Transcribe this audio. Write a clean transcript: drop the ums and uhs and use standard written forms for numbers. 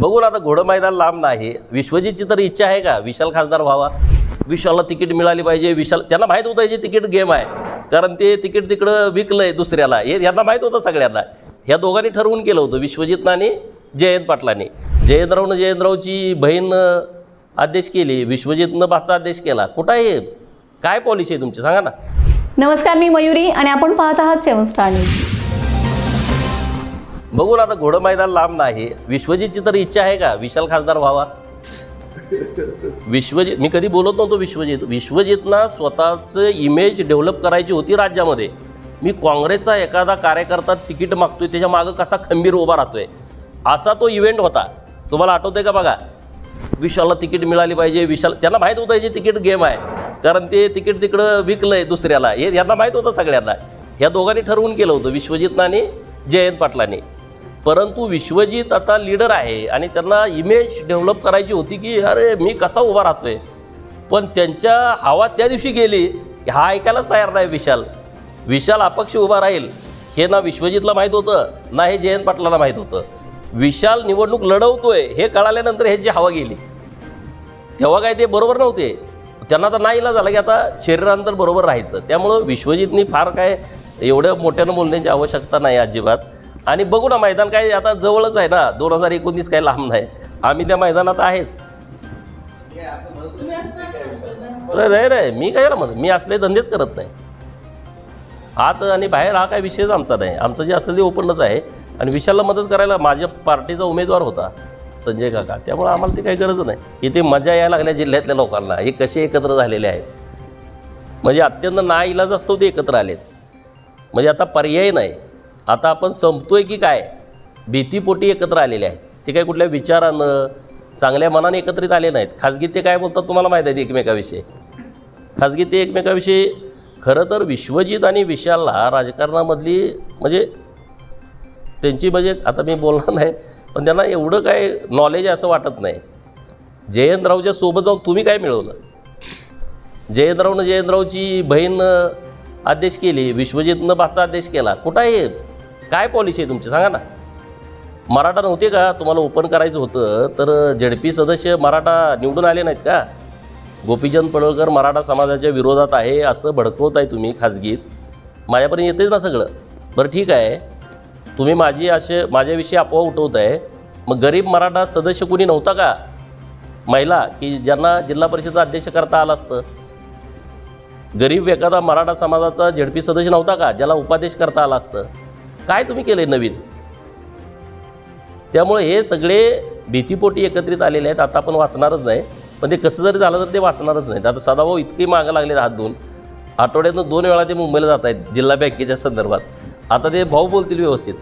बघू ना आता घोडं मैदान लांब नाही. विश्वजितची तर इच्छा आहे का विशाल खासदार व्हावा? विशालला तिकीट मिळाली पाहिजे. विशाल त्यांना माहीत होतं जे तिकीट गेम आहे, कारण ते तिकीट तिकडं विकलंय दुसऱ्याला, हे यांना माहीत होतं सगळ्यांना. ह्या दोघांनी ठरवून केलं होतं, विश्वजितनं आणि जयंत पाटलांनी. जयंतरावची बहीण आदेश केली, विश्वजितनं भाचा आदेश केला. कुठं आहे? काय पॉलिसी आहे तुमची सांगा ना. नमस्कार, मी मयुरी आणि आपण पाहत आहात 7 स्टार न्यूज. बघू ना आता घोडं मैदान लांब नाही. विश्वजितची तर इच्छा आहे का विशाल खासदार व्हावा? विश्वजित, मी कधी बोलत नव्हतो विश्वजितना स्वतःचं इमेज डेव्हलप करायची होती राज्यामध्ये. मी काँग्रेसचा एखादा कार्यकर्ता तिकीट मागतोय त्याच्या मागं कसा खंबीर उभा राहतोय असा तो इव्हेंट होता. तुम्हाला आठवतंय का? बघा, विशालला तिकीट मिळाली पाहिजे. विशाल त्यांना माहीत होतं जे तिकीट गेम आहे, कारण ते तिकीट तिकडं विकलंय दुसऱ्याला, हे यांना माहीत होतं सगळ्यांना. ह्या दोघांनी ठरवून केलं होतं, विश्वजितनं आणि जयंत पाटलांनी. परंतु विश्वजित आता लीडर आहे आणि त्यांना इमेज डेव्हलप करायची होती की अरे मी कसा उभा राहतोय. पण त्यांच्या हवा त्या दिवशी गेली की हा ऐकायलाच तयार नाही. विशाल अपक्ष उभा राहील हे ना विश्वजितला माहीत होतं ना हे जयंत पाटलांना माहीत होतं. विशाल निवडणूक लढवतोय हे कळाल्यानंतर ह्याची हवा गेली. तेव्हा काय ते बरोबर नव्हते. त्यांना तर नाही इलाज झाला की आता शरीरांतर बरोबर राहायचं. त्यामुळं विश्वजितनी फार काय एवढ्या मोठ्यानं बोलण्याची आवश्यकता नाही अजिबात. आणि बघू ना, मैदान काय आता जवळच आहे ना, 2019 काय लांब नाही. आम्ही त्या मैदानात आहेच. नाही, मी काय मदत, मी असले धंदेच करत नाही. आत आणि बाहेर हा काय विषयच आमचा नाही. आमचं जे असेल ते ओपनच आहे. आणि विशालला मदत करायला माझ्या पार्टीचा उमेदवार होता संजय काका, त्यामुळे आम्हाला ती काही गरज नाही. इथे मजा यायला लागल्या जिल्ह्यातल्या लोकांना, हे कसे एकत्र झालेले आहेत. म्हणजे अत्यंत नाईलाज असतो ते एकत्र आलेत. म्हणजे आता पर्याय नाही. आता आपण संपतोय की काय, भीतीपोटी एकत्र आलेले आहेत. ते काय कुठल्या विचारानं चांगल्या मनाने एकत्रित आले नाहीत. खाजगीत ते काय बोलतात तुम्हाला माहीत आहे एकमेकाविषयी. खाजगीत ते एकमेकाविषयी. खरं तर विश्वजित आणि विशालला राजकारणामधली म्हणजे त्यांची म्हणजे आता मी बोलणार नाही, पण त्यांना एवढं काय नॉलेज असं वाटत नाही. जयंतरावच्या सोबत जाऊन तुम्ही काय मिळवलं? जयंतरावची बहीण आदेश केली, विश्वजितनं भाचा आदेश केला. कुठं आहे? काय पॉलिसी आहे तुमची सांगा ना. मराठा नव्हते का तुम्हाला ओपन करायचं होतं, तर झेडपी सदस्य मराठा निवडून आले नाहीत का? गोपीचंद पडळकर मराठा समाजाच्या विरोधात आहे असं भडकवत आहे तुम्ही खाजगीत. माझ्यापर्यंत येतेच ना सगळं. बरं ठीक आहे, तुम्ही माझ्याविषयी अफवा उठवत आहे. मग गरीब मराठा सदस्य कुणी नव्हता का महिला की ज्यांना जिल्हा परिषदेचा अध्यक्ष करता आलं असतं? गरीब एखादा मराठा समाजाचा झेडपी सदस्य नव्हता का ज्याला उपाध्यक्ष करता आला असतं? काय तुम्ही केले नवीन? त्यामुळे हे सगळे भीतीपोटी एकत्रित आलेले आहेत. आता आपण वाचणारच नाही, पण ते कसं जरी झालं तर ते वाचणारच नाहीत. आता सदाभाऊ इतके मागं लागले हात धुवून, आठवड्यातून 2 वेळा ते मुंबईला जात आहेत जिल्हा बँकेच्या संदर्भात. आता ते भाऊ बोलतील व्यवस्थित.